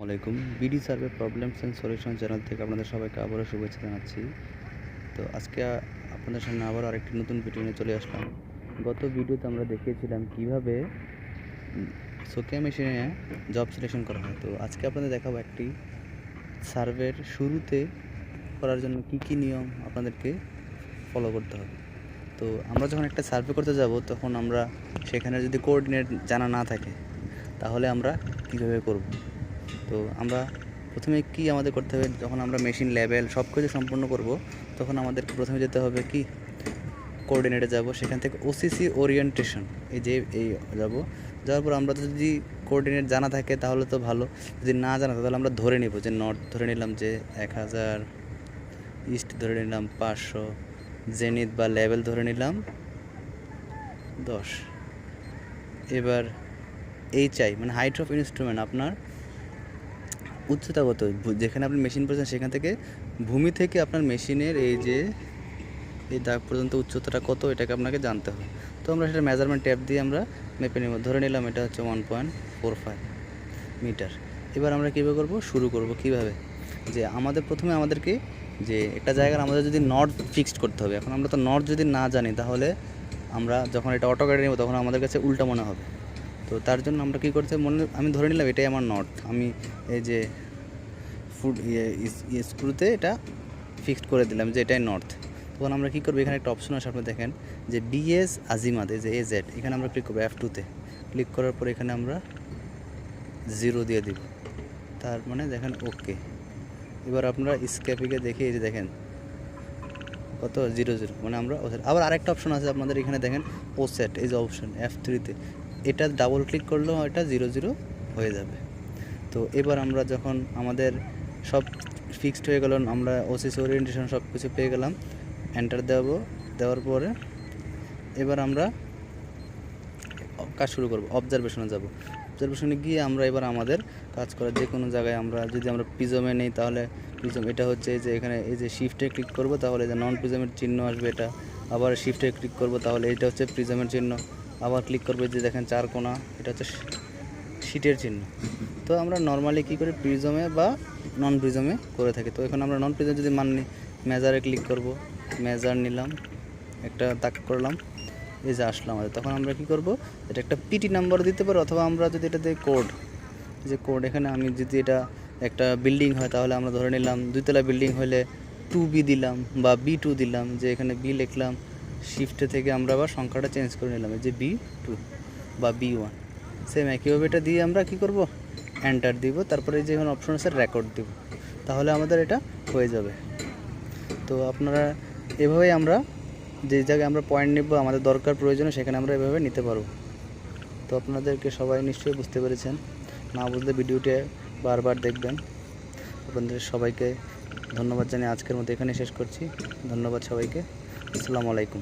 আলাইকুম BD survey problems and solution channel থেকে আপনাদের সবাইকে আবারও শুভেচ্ছা জানাচ্ছি। তো আজকে আপনাদের সামনে আবার আরেকটি নতুন ভিডিও নিয়ে চলে আসলাম। গত ভিডিওতে আমরা দেখিয়েছিলাম কিভাবে সোকিয়া মেশিনে জব সিলেকশন করা হয়। তো আজকে আপনাদের দেখাবো একটি সার্ভের শুরুতে করার জন্য কি কি নিয়ম আপনাদেরকে ফলো করতে হবে। তো আমরা যখন একটা সার্ভে করতে যাব তখন আমরা সেখানে যদি কোঅর্ডিনেট জানা না থাকে তাহলে আমরা কীভাবে করব। তো আমরা প্রথমে কি আমাদের করতে হবে, যখন আমরা মেশিন লেভেল সব কিছু সম্পূর্ণ করব তখন আমাদেরকে প্রথমে যেতে হবে কি কোঅর্ডিনেটে যাব, সেখান থেকে ওসিসি ওরিয়েন্টেশন এই যাওয়ার পর আমরা যদি কোঅর্ডিনেট জানা থাকে তাহলে তো ভালো, যদি না জানা থাকে তাহলে আমরা ধরে নিব যে নর্থ ধরে নিলাম যে 1000, ইস্ট ধরে নিলাম 500, জেনিথ বা লেভেল ধরে নিলাম 10। এবার এইচআই মানে হাইট অফ ইনস্ট্রুমেন্ট, আপনার উচ্চতা কত, যেখানে আপনি মেশিন পড়েছেন সেখান থেকে ভূমি থেকে আপনার মেশিনের এই দাগ পর্যন্ত উচ্চতাটা কত এটাকে আপনাকে জানতে হবে। তো আমরা সেটা মেজারমেন্ট ট্যাপ দিয়ে আমরা মেপে নেব, ধরে নিলাম এটা হচ্ছে 1.45 মিটার। এবার আমরা কীভাবে শুরু করব কীভাবে, যে প্রথমে আমাদেরকে যে একটা জায়গার আমাদের যদি নর্থ ফিক্সড করতে হবে। এখন আমরা তো নর্থ যদি না জানি তাহলে আমরা যখন এটা অটো কেটে নেব তখন আমাদের কাছে উল্টা মনে হবে। তো তার জন্য আমরা কী করতে আমি ধরে নিলাম এটাই আমার নর্থ, আমি এই যে স্ক্রুতে এটা ফিক্সড করে দিলাম যে এটাই নর্থ। তখন আমরা কী করবো, এখানে একটা অপশন আছে আপনি দেখেন যে বিএস আজিমাদ, এই যে এজেড, এখানে আমরা ক্লিক করবো F2-তে। ক্লিক করার পর এখানে আমরা 0 দিয়ে দিব, তার মানে দেখেন ওকে। এবার আপনারা স্কেপিংয়ে দেখে এই যে দেখেন কত 0 মানে আমরা আবার আরেকটা অপশন আছে আপনাদের এখানে দেখেন ওসেট, এই যে অপশন F3-তে, এটা ডাবল ক্লিক করলেও এটা 0 হয়ে যাবে। তো এবার আমরা যখন আমাদের সব ফিক্সড হয়ে গেল, আমরা ওসিসি ওরিয়েন্টেশন সব কিছু পেয়ে গেলাম, এন্টার দেওয়ার পরে এবার আমরা কাজ শুরু করব। অবজারভেশনে যাব, অবজারভেশনে গিয়ে আমরা এবার আমাদের কাজ করার যে কোনো জায়গায় যদি আমরা প্রিজমে নেই তাহলে প্রিজম এটা হচ্ছে যে এখানে এই যে শিফটে ক্লিক করব তাহলে যে নন প্রিজমের চিহ্ন আসবে, এটা আবার শিফটে ক্লিক করব তাহলে এটা হচ্ছে প্রিজমের চিহ্ন, আবার ক্লিক করবে যে দেখেন 4 কোণা, এটা হচ্ছে শিটের চিহ্ন। তো আমরা নর্মালি কী করি প্রিজমে বা নন প্রিজমে করে থাকি। তো এখন আমরা নন প্রিজম যদি মানি মেজারে ক্লিক করব, মেজার নিলাম, একটা দাগ করলাম, এই যে আসলাম আমাদের। তখন আমরা কি করব, এটা একটা পিটি নাম্বার দিতে পারি, অথবা আমরা যদি এটা দিয়ে কোড, যে কোড এখানে আমি যদি এটা একটা বিল্ডিং হয় তাহলে আমরা ধরে নিলাম 2তলা বিল্ডিং হলে 2B দিলাম বা B2 দিলাম, যে এখানে B লিখলাম, শিফটে থেকে আমরা আবার সংখ্যাটা চেঞ্জ করে নিলাম যে B2 বা B1। সেম একইভাবে এটা দিয়ে আমরা কি করব, এন্টার দিব, তারপরে যে কোনো অপশন আছে রেকর্ড দিব, তাহলে আমাদের এটা হয়ে যাবে। তো আপনারা এভাবেই আমরা যে জায়গায় আমরা পয়েন্ট নেব আমাদের দরকার প্রয়োজনে সেখানে আমরা এভাবে নিতে পারবো। তো আপনাদেরকে সবাই নিশ্চয়ই বুঝতে পেরেছেন, না বুঝলে ভিডিওটি বারবার দেখবেন। আপনাদের সবাইকে ধন্যবাদ জানিয়ে আজকের মতো এখানে শেষ করছি। ধন্যবাদ সবাইকে, আসসালামু আলাইকুম।